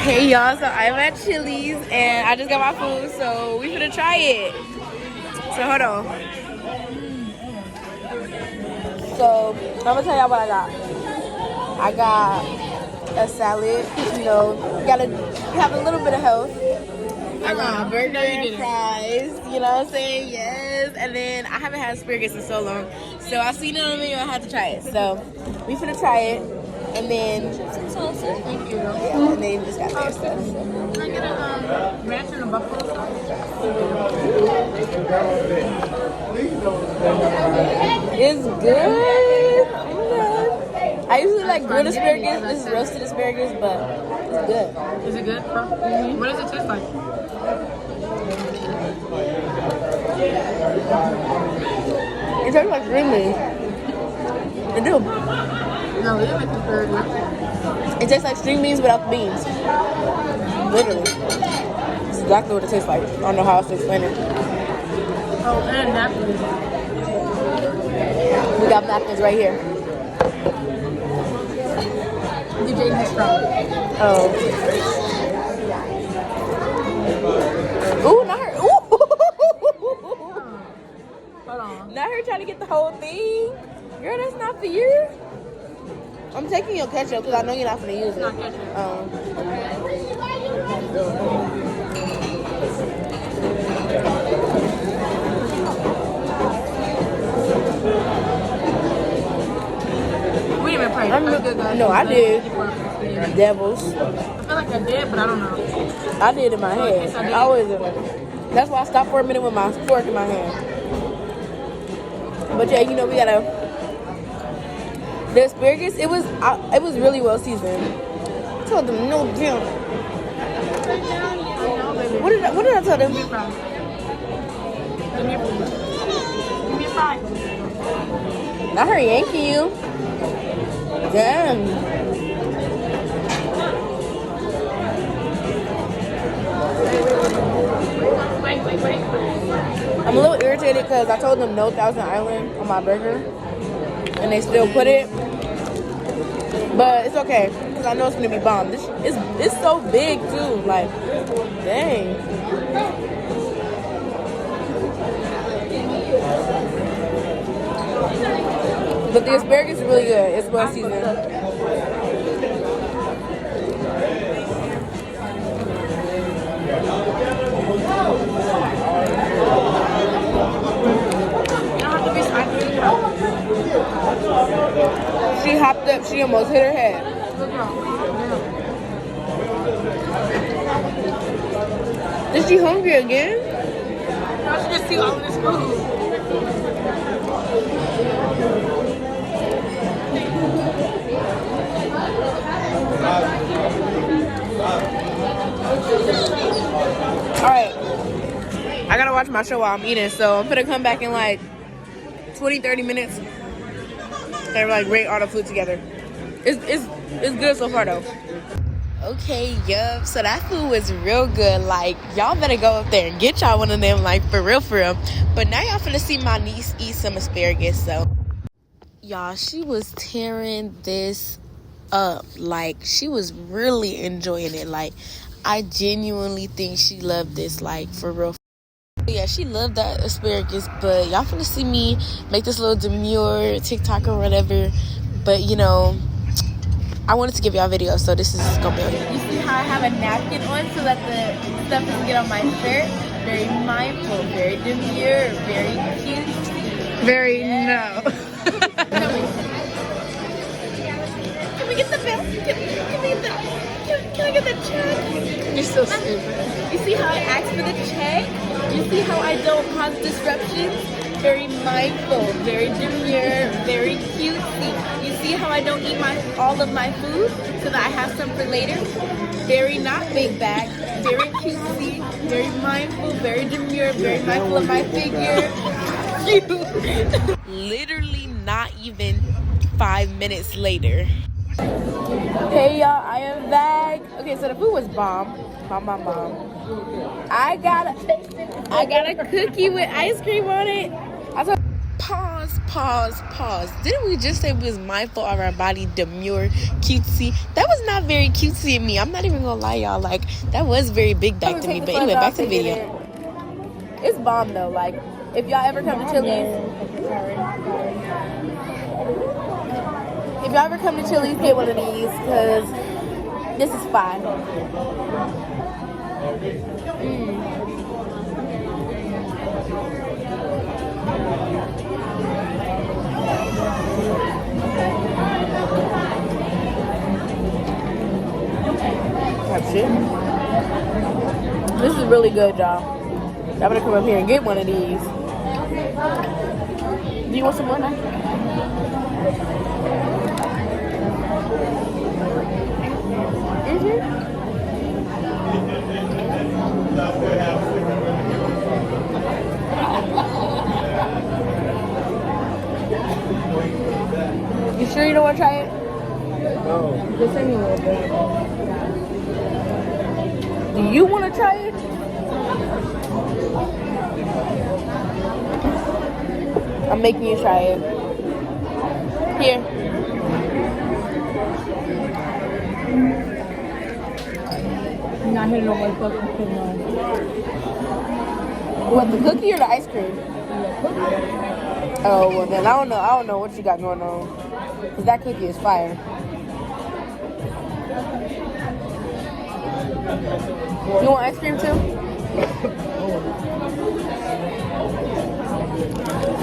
Hey y'all, so I'm at Chili's and I just got my food, so we finna try it. So hold on. So I'm gonna tell y'all what I got. I got a salad, you know, gotta have a little bit of health. I got a burger and fries, you know what I'm saying? Yes. And then I haven't had asparagus in so long, so I seen it on the menu. I had to try it. So we finna try it, and then salsa. Thank you. Yeah, and then just got their stuff. So. Can I get a ranch and a buffalo sauce? It's good. I usually like grilled asparagus. This is roasted asparagus, but it's good. Is it good? What does it taste like? It tastes like green beans. It do. No, it makes it very good. It tastes like string beans without the beans. Literally. It's exactly what it tastes like. I don't know how else to explain it. Oh, and napkins. We got napkins right here. DJ is strong. Oh. Ooh, not her. Ooh. Hold on. Not her trying to get the whole thing. Girl, that's not for you. I'm taking your ketchup because I know you're not going to use it. Not ketchup. We didn't even pray. No, I did. Devils. I feel like I did, but I don't know. I did in my head. I always do. That's why I stopped for a minute with my fork in my hand. But yeah, you know, we gotta. The asparagus, it was really well seasoned. I told them no jump. What did I tell them? Give me a fry. Not her yanking you. Damn. Wait. I'm a little irritated because I told them no Thousand Island on my burger, and they still put it. But it's okay because I know it's gonna be bomb. It's so big too. Like, dang. But the asparagus is really good. It's well seasoned. She hopped up. She almost hit her head. Is she hungry again? I should just see all of this food. Alright. I gotta watch my show while I'm eating, so I'm gonna come back in like 20-30 minutes and like rate all the food together. It's good so far though. Okay, yup. So that food was real good. Like, y'all better go up there and get y'all one of them, like, for real, for real. But now y'all finna see my niece eat some asparagus, so. Y'all, she was tearing this up. Like, she was really enjoying it. Like, I genuinely think she loved this, like, for real. Yeah, she loved that asparagus, but y'all finna see me make this little demure TikTok or whatever. But, you know, I wanted to give y'all a video, so this is gonna be on here. You see how I have a napkin on so that the stuff doesn't get on my shirt? Very mindful, very demure, very cute. Very no. Can we get the bill? Can I get the check? You're so stupid. You see how I asked for the check? You see how I don't cause disruptions? Very mindful, very demure, very cutesy. You see how I don't eat all of my food so that I have some for later? Very not big bag, very cutesy, very mindful, very demure, very mindful of my figure. Literally not even 5 minutes later. Hey y'all, I am back. Okay, so the food was bomb. Bomb. I got a cookie with ice cream on it. I told pause. Pause. Didn't we just say we was mindful of our body, demure, cutesy? That was not very cutesy in me. I'm not even gonna lie, y'all. Like, that was very big back to me. But anyway, back to the video. It's bomb though. Like, if y'all ever come to Chili's, get one of these because this is fine. This is really good, y'all. I'm gonna come up here and get one of these. Do you want some more now? You sure you don't want to try it? No. Just send me a little bit. Do you want to try it? I'm making you try it. Here. I'm not hitting no more fucking thing on. What, the cookie or the ice cream? Oh, well then I don't know what you got going on. Cause that cookie is fire. You want ice cream too?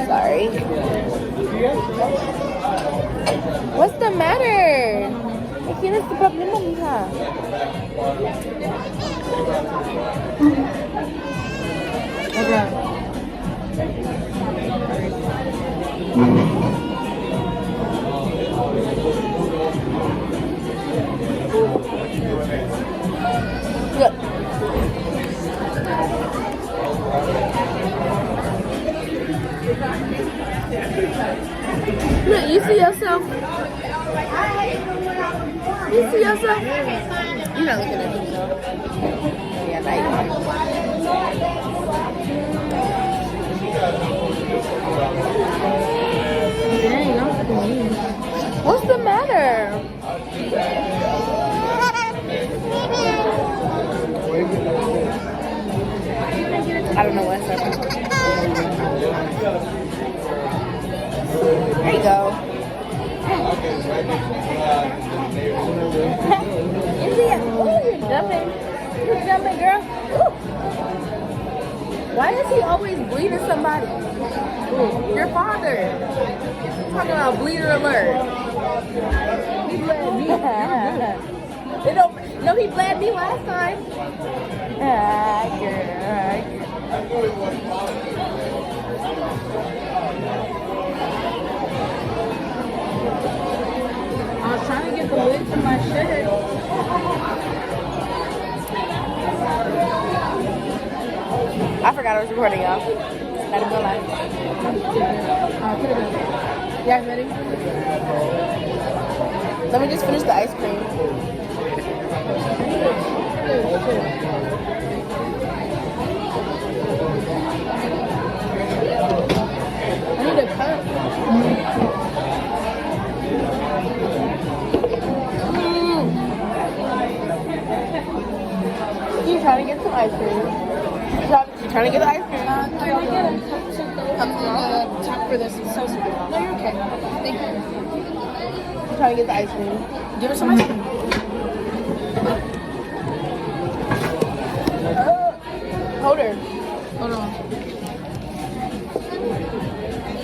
Sorry. What's the matter? ¿Qué es tu problema, mija? Okay. Look. Look, you see yourself? You see yourself? You're not looking at yourself. Yeah, now you are. What's the matter? I don't know what's happening. There you go. India, you're jumping. You're jumping, girl. Ooh. Why is he always bleeding somebody? Your father. Talking about bleeder alert. He bled me. No, he bled me last time. I was trying to get the lid to my shirt. I forgot I was recording, y'all. Had to go live. Put it in. You guys ready? Let me just finish the ice cream. I need a cup. You trying to get some ice cream? You trying to get the ice cream? Can I get a cup for this? It's so sweet. No, you're okay. Thank you. You trying to get the ice cream? Give her some ice cream. Hold her. Hold on.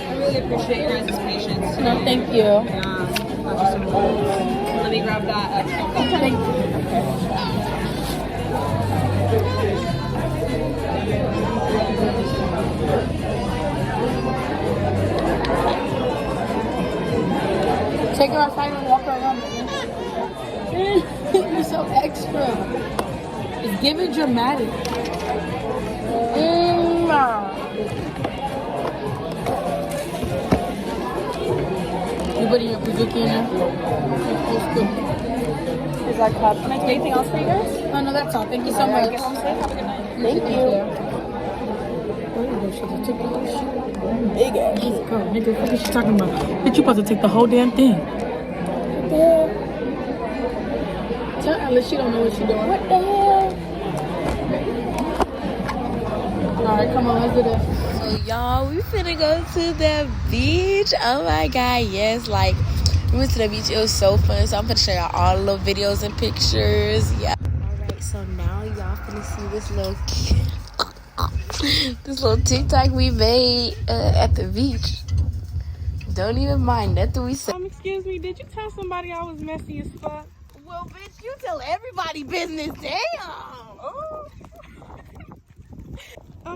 I really appreciate your guys' patience. No, thank you. Let me grab that. Thank you. Take her outside and walk her around. You're so extra. It's giving dramatic. You putting your Pizookie in there? Is that cup? Can I do anything else for you guys? Oh, no, that's all. Thank you so much. Get home safe. Have a good night. Thank you. Thank you. Big ass. Let's go, nigga. What is she talking about? Bitch, you supposed to take the whole damn thing. Tell Alice she don't know what she doing. What the hell? Alright, come on, let's do this. So y'all, we finna go to the beach. Oh my god, yes, like we went to the beach. It was so fun. So I'm gonna show y'all all the little videos and pictures. Yeah. Alright, so now y'all finna see this little TikTok we made at the beach. Don't even mind nothing we said. Excuse me, did you tell somebody I was messy as fuck? Well, bitch, you tell everybody business. Damn. Oh.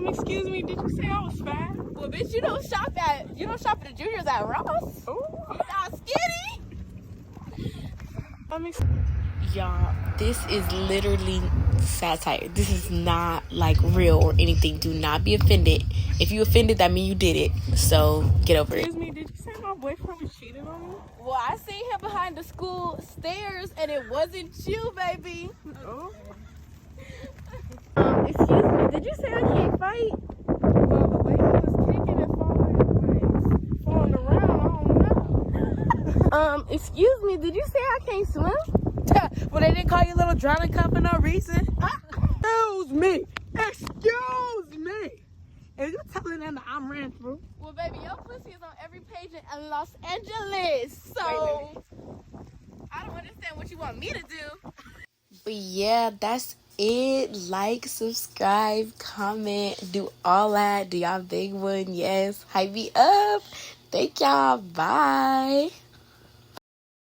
Excuse me, did you say I was fat? Well, bitch, you don't shop at the juniors at Ross. Oh. You not skinny. Y'all, This is literally satire. This is not like real or anything. Do not be offended. If you offended, that means you did it. So get over it. excuse me, did you say my boyfriend was cheating on me? Well, I seen him behind the school stairs, and it wasn't you, baby. Oh. Excuse me. Did you say I can't fight? Well, the way he was kicking and falling around, I don't know. Excuse me. Did you say I can't swim? Well, they didn't call you a little drowning cup for no reason. Excuse me. Excuse me. Is you telling them that I'm ran through? Well, baby, your pussy is on every page in Los Angeles. So I don't understand what you want me to do. But yeah, that's it. Like, subscribe, comment, do all that. Do y'all big one? Yes. Hype me up. Thank y'all. Bye.